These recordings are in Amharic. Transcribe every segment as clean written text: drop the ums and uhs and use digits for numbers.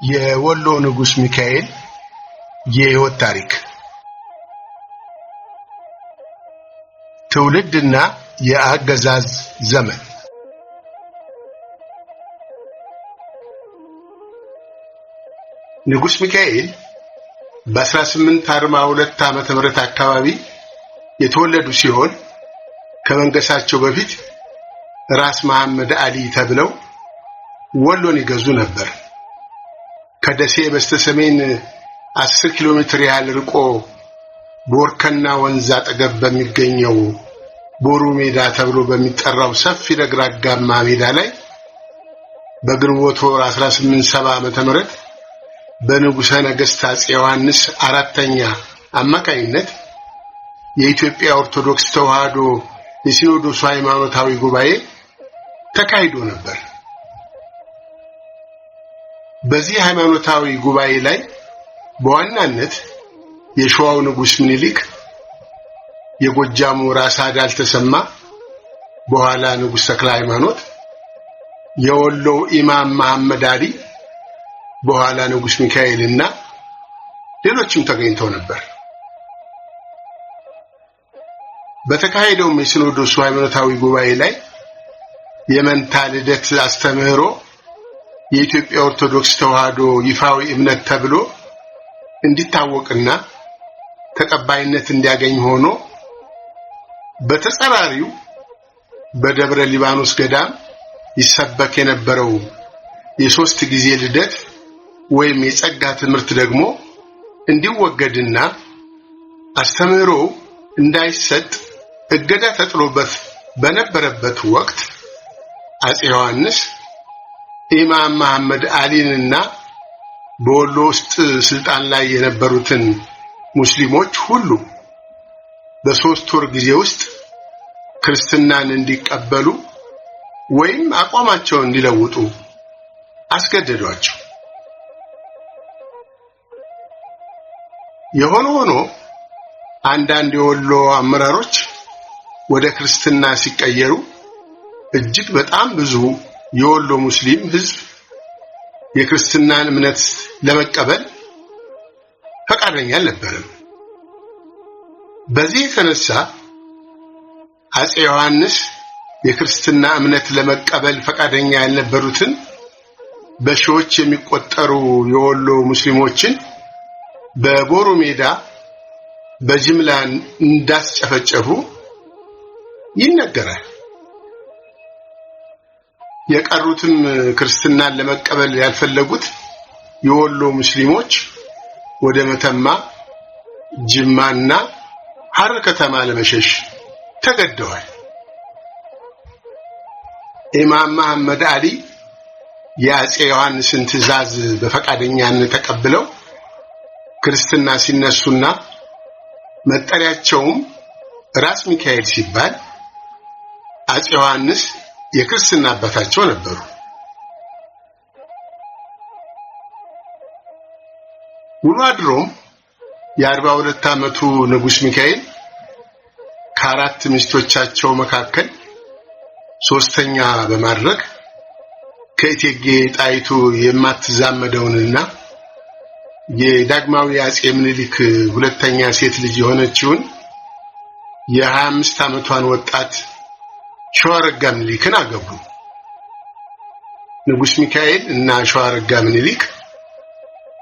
የወሎ ንጉስ ሚካኤል የህይወት ታሪክ ትውልድና የአገዛዝ ዘመን ንጉስ ሚካኤል በ1842 ዓመተ ምህረት አካባቢ የተወለዱ ሲሆን ከመንገሳቸው በፊት ራስ መሐመድ አሊ ተብለው ወሎን ይገዙ ነበር። ከደሴ በስተሰሜን 10 ኪሎ ሜትር ያህል ርቆ ቦርከና ወንዝ አጠገብ በሚገኘው ቦሩ ሜዳ ተብሎ በሚጠራው ሰፊ ረግራጋማ ሜዳ ላይ በግንቦት ወር 1870 ዓመተ ምህረት በንጉሠ ነገሥት አፄ ዮሐንስ አራተኛ አማካይነት የኢትዮጵያ ኦርቶዶክስ ተዋሕዶ የሲኖዶሱ ሃይማኖታዊ ጉባኤ ተካሂዶ ነበር። በዚህ ሃይማኖታዊ ጉባኤ ላይ በዋናነት የሸዋው ንጉስ ምኒልክ፣ የጎጃሙ ራስ አዳል ተሰማ በኋላ ንጉስ ተክለ ሃይማኖት፣ የወሎው ኢማም መሐመድ አሊ በኋላ ንጉስ ሚካኤልና ሌሎችም ተገኝተው ነበር። በተካሄደው የሲኖዶሱ ሃይማኖታዊ ጉባኤ ላይ የመንታ ልደት አስተምህሮ የኢትዮጵያ ኦርቶዶክስ ተዋሕዶ ይፋዊ እምነት ተብሎ እንዲታወቅና ተቀባይነት እንዲያገኝ ሆኖ በተጻራሪው በደብረ ሊባኖስ ገዳም ይሰበክ የነበረው የሶስት ጊዜ ልደት ወይም የጸጋ ትምህርት ደግሞ እንዲወገድና አስተምህሮ እንዳይሰጥ እገዳ ተጥሎበት በነበረበት ወቅት አፄ ዮሐንስ ኢማም መሐመድ አሊንና በወሎ ውስጥ ስልጣን ላይ የነበሩትን ሙስሊሞች ሁሉ በሶስት ወር ጊዜ ውስጥ ክርስትናን እንዲቀበሉ ወይም አቋማቸውን እንዲለውጡ አስገደዷቸው። የሆነ ሆኖ አንዳንድ የወሎ አመራሮች ወደ ክርስትና ሲቀየሩ እጅግ በጣም ብዙ የወሎ ሙስሊም ህዝብ የክርስትናን እምነት ለመቀበል ፈቃደኛ አልነበረም። በዚህ የተነሳ አፄ ዮሐንስ የክርስትና እምነት ለመቀበል ፈቃደኛ ያልነበሩትን በሺዎች የሚቆጠሩ የወሎ ሙስሊሞችን በቦሩ ሜዳ በጅምላ እንዳስጨፈጨፉ ይነገራል። የቀሩትም ክርስትናን ለመቀበል ያልፈለጉት የወሎ ሙስሊሞች ወደ መተማ፣ ጅማና ሐረር ከተማ ለመሸሽ ተገደዋል። ኢማም መሐመድ አሊ የአፄ ዮሐንስን ትዕዛዝ በፈቃደኛነት ተቀብለው ክርስትና ሲነሱና መጠሪያቸውም ራስ ሚካኤል ሲባል አፄ ዮሐንስ የክርስትና አባታቸው ነበሩ። ውሎ አድሮም የ42 ዓመቱ ንጉስ ሚካኤል ከአራት ሚስቶቻቸው መካከል ሶስተኛ በማድረግ ከእቴጌ ጣይቱ የማትዛመደውንና የዳግማዊ አፄ ምኒልክ ሁለተኛ ሴት ልጅ የሆነችውን የ25 ዓመቷን ወጣት ሸዋረጋ ምኒልክን አገቡ። ንጉስ ሚካኤል እና ሸዋረጋ ምኒልክ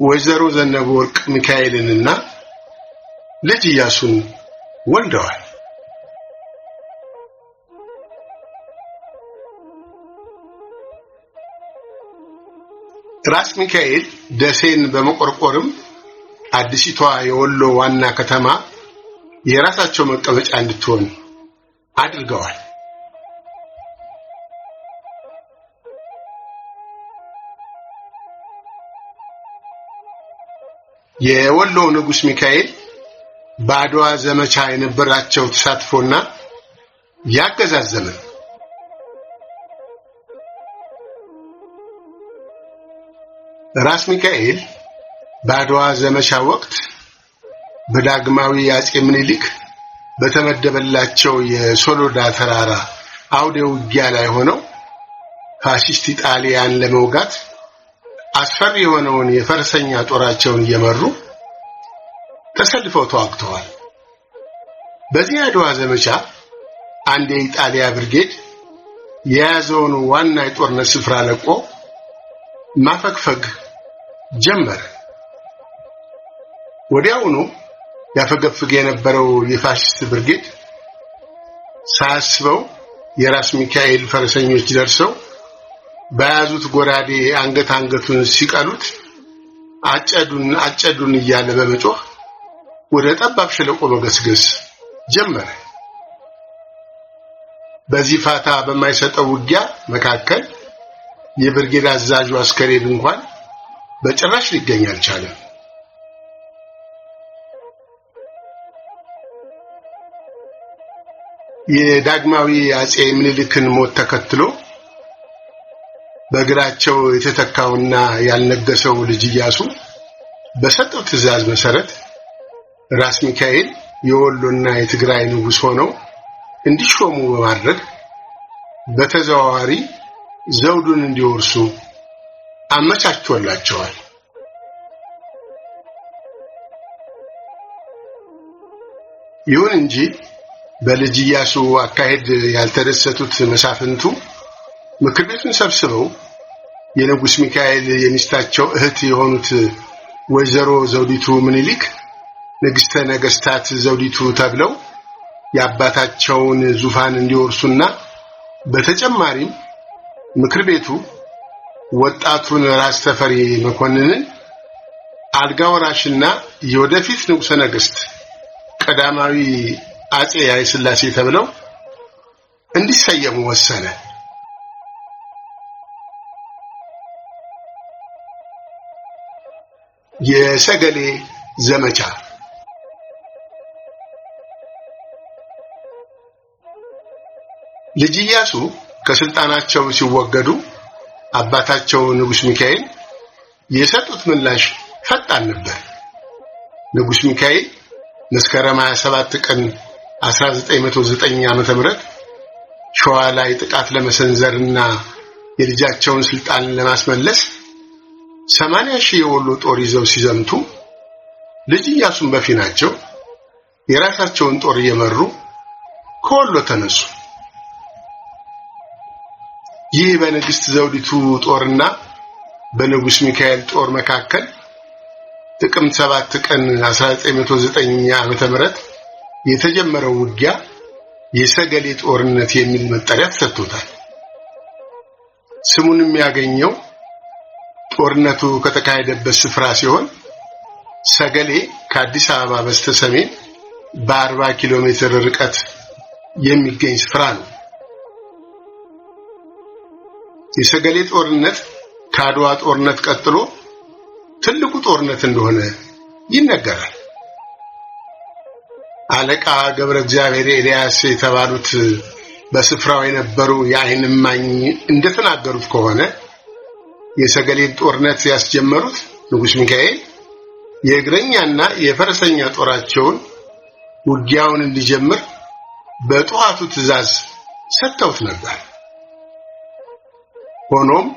ወይዘሮ ዘነበ ወርቅ ሚካኤልንና ልጅ ኢያሱን ወልደዋል። ራስ ሚካኤል ደሴን በመቆርቆርም አዲሲቷ የወሎ ዋና ከተማ የራሳቸው መቀመጫ እንድትሆን አድርገዋል። የወሎ ንጉስ ሚካኤል በአድዋ ዘመቻ የነበራቸው ተሳትፎና ያገዛዝ ዘመን ራስ ሚካኤል በአድዋ ዘመቻ ወቅት በዳግማዊ አፄ ምኒልክ በተመደበላቸው የሶሎዳ ተራራ አውደ ውጊያ ላይ ሆነው ፋሺስት ኢጣሊያን ለመውጋት አስፈሪ የሆነውን የፈረሰኛ ጦራቸውን እየመሩ ተሰልፈው ተዋግተዋል። በዚህ አድዋ ዘመቻ አንድ የኢጣሊያ ብርጌድ የያዘውን ዋና የጦርነት ስፍራ ለቆ ማፈግፈግ ጀመረ። ወዲያውኑ ያፈገፍግ የነበረው የፋሽስት ብርጌድ ሳያስበው የራስ ሚካኤል ፈረሰኞች ደርሰው በያዙት ጎራዴ አንገቱን ሲቀሉት አጨዱን እያለ በመጮህ ወደ ጠባብ ሸለቆ መገስገስ ጀመረ። በዚህ ፋታ በማይሰጠው ውጊያ መካከል የብርጌድ አዛዡ አስከሬን እንኳን በጭራሽ ሊገኝ አልቻለም። የዳግማዊ አጼ ምኒልክን ሞት ተከትሎ በእግራቸው የተተካውና ያልነገሰው ልጅ ኢያሱ በሰጠው ትዕዛዝ መሰረት ራስ ሚካኤል የወሎና የትግራይ ንጉሥ ሆነው እንዲሾሙ በማድረግ በተዘዋዋሪ ዘውዱን እንዲወርሱ አመቻችቶላቸዋል። ይሁን እንጂ በልጅ ኢያሱ አካሄድ ያልተደሰቱት መሳፍንቱ ምክር ቤቱን ሰብስበው የንጉሥ ሚካኤል የሚስታቸው እህት የሆኑት ወይዘሮ ዘውዲቱ ምኒልክ ንግሥተ ነገሥታት ዘውዲቱ ተብለው የአባታቸውን ዙፋን እንዲወርሱና በተጨማሪም ምክር ቤቱ ወጣቱን ራስ ተፈሪ መኮንንን አልጋ ወራሽና የወደፊት ንጉሠ ነገሥት ቀዳማዊ አጼ ኃይለ ሥላሴ ተብለው እንዲሰየሙ ወሰነ። የሰገሌ ዘመቻ ልጅ ኢያሱ ከስልጣናቸው ሲወገዱ አባታቸው ንጉሥ ሚካኤል የሰጡት ምላሽ ፈጣን ነበር። ንጉሥ ሚካኤል መስከረም 27 ቀን 1909 ዓመተ ምህረት ሸዋ ላይ ጥቃት ለመሰንዘርና የልጃቸውን ስልጣን ለማስመለስ 80,000 የወሎ ጦር ይዘው ሲዘምቱ ልጅ ኢያሱን በፊናቸው የራሳቸውን ጦር እየመሩ ከወሎ ተነሱ። ይህ በንግሥት ዘውዲቱ ጦርና በንጉሥ ሚካኤል ጦር መካከል ጥቅምት 7 ቀን 1909 ዓመተ ምህረት የተጀመረው ውጊያ የሰገሌ ጦርነት የሚል መጠሪያ ተሰጥቶታል። ስሙንም ያገኘው ጦርነቱ ከተካሄደበት ስፍራ ሲሆን ሰገሌ ከአዲስ አበባ በስተሰሜን በ40 ኪሎ ሜትር ርቀት የሚገኝ ስፍራ ነው። የሰገሌ ጦርነት ከአድዋ ጦርነት ቀጥሎ ትልቁ ጦርነት እንደሆነ ይነገራል። አለቃ ገብረ እግዚአብሔር ኤልያስ የተባሉት በስፍራው የነበሩ የዓይን እማኝ እንደተናገሩት ከሆነ የሰገሌን ጦርነት ያስጀመሩት ንጉሥ ሚካኤል የእግረኛና የፈረሰኛ ጦራቸውን ውጊያውን እንዲጀምር በጠዋቱ ትዕዛዝ ሰጥተውት ነበር። ሆኖም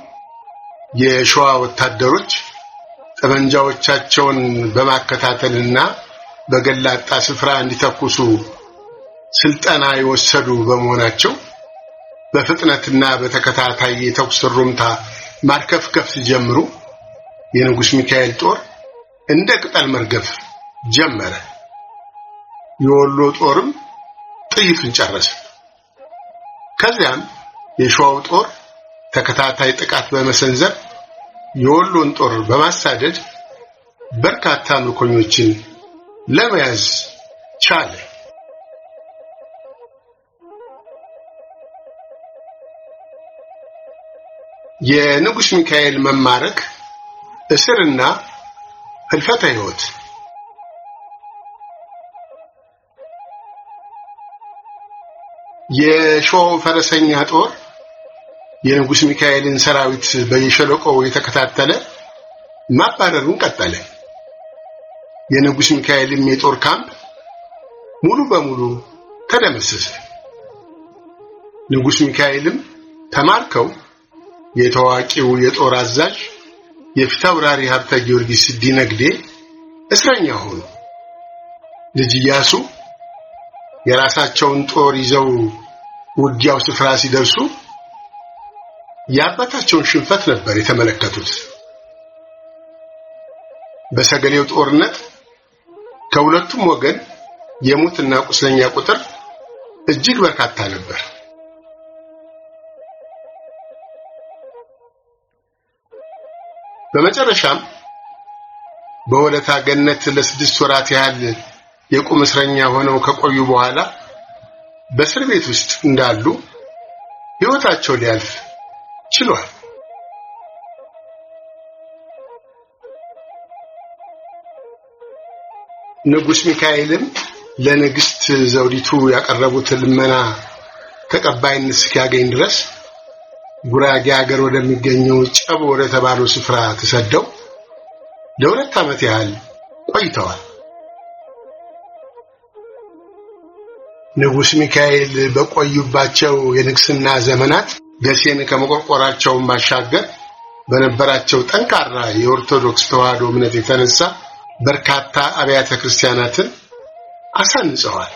የሸዋ ወታደሮች ጠመንጃዎቻቸውን በማከታተልና በገላጣ ስፍራ እንዲተኩሱ ስልጠና የወሰዱ በመሆናቸው በፍጥነትና በተከታታይ የተኩስ ሩምታ ማርከፍከፍ ሲጀምሩ የንጉሥ ሚካኤል ጦር እንደ ቅጠል መርገፍ ጀመረ። የወሎ ጦርም ጥይቱን ጨረሰ። ከዚያም የሸዋው ጦር ተከታታይ ጥቃት በመሰንዘር የወሎን ጦር በማሳደድ በርካታ ምርኮኞችን ለመያዝ ቻለ። የንጉሥ ሚካኤል መማረክ፣ እስርና ህልፈተ ሕይወት። የሸዋው ፈረሰኛ ጦር የንጉሥ ሚካኤልን ሰራዊት በየሸለቆው የተከታተለ ማባረሩን ቀጠለ። የንጉሥ ሚካኤልም የጦር ካምፕ ሙሉ በሙሉ ተደመሰሰ። ንጉሥ ሚካኤልም ተማርከው የታዋቂው የጦር አዛዥ የፊታውራሪ ሀብተ ጊዮርጊስ ዲነግዴ እስረኛ ሆኑ። ልጅ ኢያሱ የራሳቸውን ጦር ይዘው ውጊያው ስፍራ ሲደርሱ የአባታቸውን ሽንፈት ነበር የተመለከቱት። በሰገሌው ጦርነት ከሁለቱም ወገን የሙትና ቁስለኛ ቁጥር እጅግ በርካታ ነበር። በመጨረሻም በወለታ ገነት ለ6 ወራት ያህል የቁም እስረኛ ሆነው ከቆዩ በኋላ በእስር ቤት ውስጥ እንዳሉ ሕይወታቸው ሊያልፍ ችሏል። ንጉስ ሚካኤልም ለንግስት ዘውዲቱ ያቀረቡት ልመና ተቀባይነት እስኪያገኝ ድረስ ጉራጌ ሀገር ወደሚገኘው ጨቦ ወደ ተባለው ስፍራ ተሰደው ለ2 ዓመት ያህል ቆይተዋል። ንጉስ ሚካኤል በቆዩባቸው የንግስና ዘመናት ደሴን ከመቆርቆራቸውም ባሻገር በነበራቸው ጠንካራ የኦርቶዶክስ ተዋሕዶ እምነት የተነሳ በርካታ አብያተ ክርስቲያናትን አሳንጸዋል።